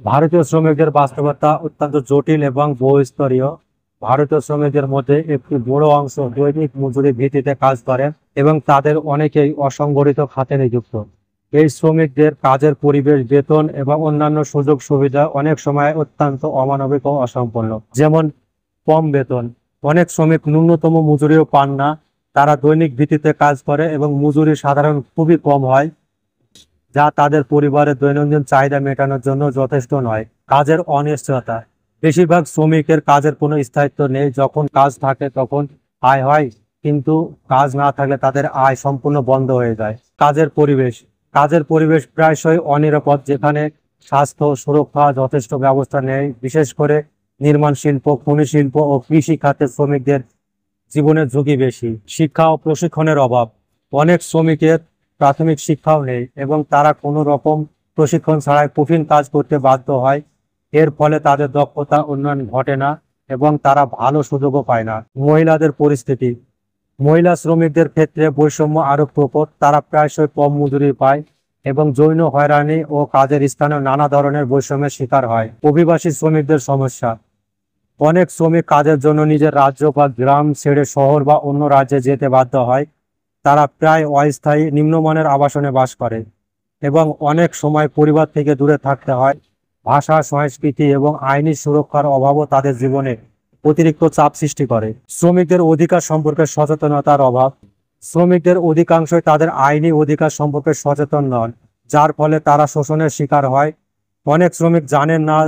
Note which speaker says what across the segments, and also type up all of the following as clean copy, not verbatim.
Speaker 1: ভারতীয় শ্রমিকদের বাস্তবতা অত্যন্ত জটিল এবং বহুস্তরীয়। ভারতীয় শ্রমিকদের মধ্যে একটি বড় অংশ দৈনিক মজুরি ভিত্তিতে কাজ করেন এবং তাদের অনেকেই অসংগঠিত খাতে নিযুক্ত। এই শ্রমিকদের কাজের পরিবেশ, বেতন এবং অন্যান্য সুযোগ সুবিধা অনেক সময় অত্যন্ত অমানবিক ও অসম্পূর্ণ। যেমন কম বেতন, অনেক শ্রমিক ন্যূনতম মজুরিও পান না। তারা দৈনিক ভিত্তিতে কাজ করে এবং মজুরি সাধারণ খুবই কম হয়, যা তাদের পরিবারের দৈনন্দিন চাহিদা মেটানোর জন্য যথেষ্ট নয়। কাজের অনিশ্চয়তা, বেশিরভাগ শ্রমিকের কাজের কোনো স্থায়িত্ব নেই। যখন কাজ থাকে তখন আয় হয়, কিন্তু কাজ না থাকলে তাদের আয় সম্পূর্ণ বন্ধ হয়ে যায়। কাজের পরিবেশ প্রায়শই অনিরাপদ, যেখানে স্বাস্থ্য সুরক্ষা যথেষ্ট ব্যবস্থা নেই। বিশেষ করে নির্মাণ শিল্প, খনি শিল্প ও কৃষি খাতের শ্রমিকদের জীবনের ঝুঁকি বেশি। শিক্ষা ও প্রশিক্ষণের অভাব, অনেক শ্রমিকের প্রাথমিক শিক্ষাও নেই এবং তারা কোনো রকম প্রশিক্ষণ ছাড়াই কঠিন কাজ করতে বাধ্য হয়। এর ফলে তাদের দক্ষতা উন্নয়ন ঘটে না এবং তারা ভালো সুযোগও পায় না। মহিলাদের পরিস্থিতি, মহিলা শ্রমিকদের ক্ষেত্রে বৈষম্য আরো প্রকট। তারা প্রায়শই কম মজুরি পায় এবং যৌন হয়রানি ও কাজের স্থানে নানা ধরনের বৈষম্যের শিকার হয়। অভিবাসী শ্রমিকদের সমস্যা, অনেক শ্রমিক কাজের জন্য নিজের রাজ্য বা গ্রাম ছেড়ে শহর বা অন্য রাজ্যে যেতে বাধ্য হয়। তারা প্রায় অস্থায়ী নিম্নমানের আবাসনে বাস করে এবং অনেক সময় পরিবার থেকে দূরে থাকতে হয়। ভাষা, সংস্কৃতি এবং আইনি সুরক্ষার অভাবও তাদের জীবনে অতিরিক্ত চাপ সৃষ্টি করে। শ্রমিকদের অধিকার সম্পর্কে সচেতনতার অভাব, শ্রমিকদের অধিকাংশই তাদের আইনি অধিকার সম্পর্কে সচেতন নন, যার ফলে তারা শোষণের শিকার হয়। অনেক শ্রমিক জানেন না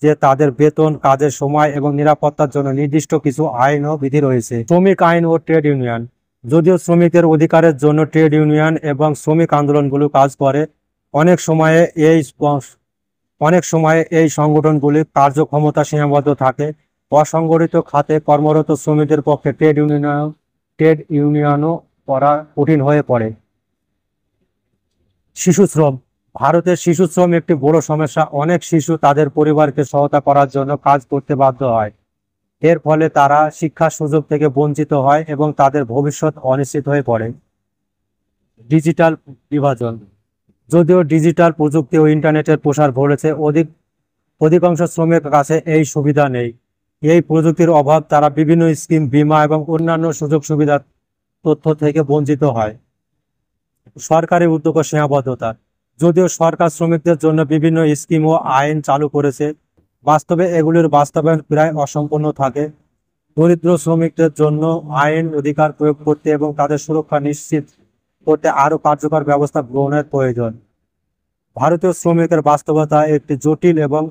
Speaker 1: যে তাদের বেতন, কাজের সময় এবং নিরাপত্তার জন্য নির্দিষ্ট কিছু আইন ও বিধি রয়েছে। শ্রমিক আইন ও ট্রেড ইউনিয়ন, যদিও শ্রমিকদের অধিকারের জন্য ট্রেড ইউনিয়ন এবং শ্রমিক আন্দোলনগুলো কাজ করে, অনেক সময়ে এই সংগঠনগুলির কার্যক্ষমতা সীমাবদ্ধ থাকে। অসংগঠিত খাতে কর্মরত শ্রমিকদের পক্ষে ট্রেড ইউনিয়নও করা কঠিন হয়ে পড়ে। শিশু শ্রম, ভারতের শিশু শ্রম একটি বড় সমস্যা। অনেক শিশু তাদের পরিবারকে সহায়তা করার জন্য কাজ করতে বাধ্য হয়। এর ফলে তারা শিক্ষার সুযোগ থেকে বঞ্চিত হয় এবং তাদের ভবিষ্যৎ অনিশ্চিত হয়ে পড়ে। ডিজিটাল বিভাজন, যদিও ডিজিটাল প্রযুক্তি ও ইন্টারনেটের প্রসার ঘটেছে, অধিকাংশ শ্রমিকের কাছে এই সুবিধা নেই। এই প্রযুক্তির অভাব তারা বিভিন্ন স্কিম, বীমা এবং অন্যান্য সুযোগ সুবিধার তথ্য থেকে বঞ্চিত হয়। সরকারি উদ্যোগ ও সীমাবদ্ধতা, যদিও সরকার শ্রমিকদের জন্য বিভিন্ন স্কিম ও আইন চালু করেছে, বাস্তবে এগুলির বাস্তবায়ন প্রায় অসম্পূর্ণ থাকে। দরিদ্র শ্রমিকদের জন্য আইন অধিকার প্রয়োগ করতে এবং তাদের সুরক্ষা নিশ্চিত করতে আরও কার্যকর ব্যবস্থা গ্রহণের প্রয়োজন। ভারতীয় শ্রমিকের বাস্তবতা একটি জটিল এবং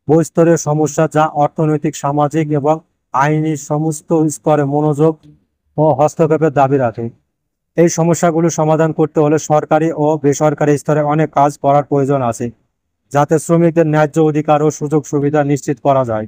Speaker 1: বহুস্তরের সমস্যা, যা অর্থনৈতিক, সামাজিক এবং আইনি সমস্ত স্তরে মনোযোগ ও হস্তক্ষেপের দাবি রাখে। এই সমস্যাগুলো সমাধান করতে হলে সরকারি ও বেসরকারি স্তরে অনেক কাজ করার প্রয়োজন আছে, যাতে শ্রমিকদের ন্যায্য অধিকার ও সুযোগ সুবিধা নিশ্চিত করা যায়।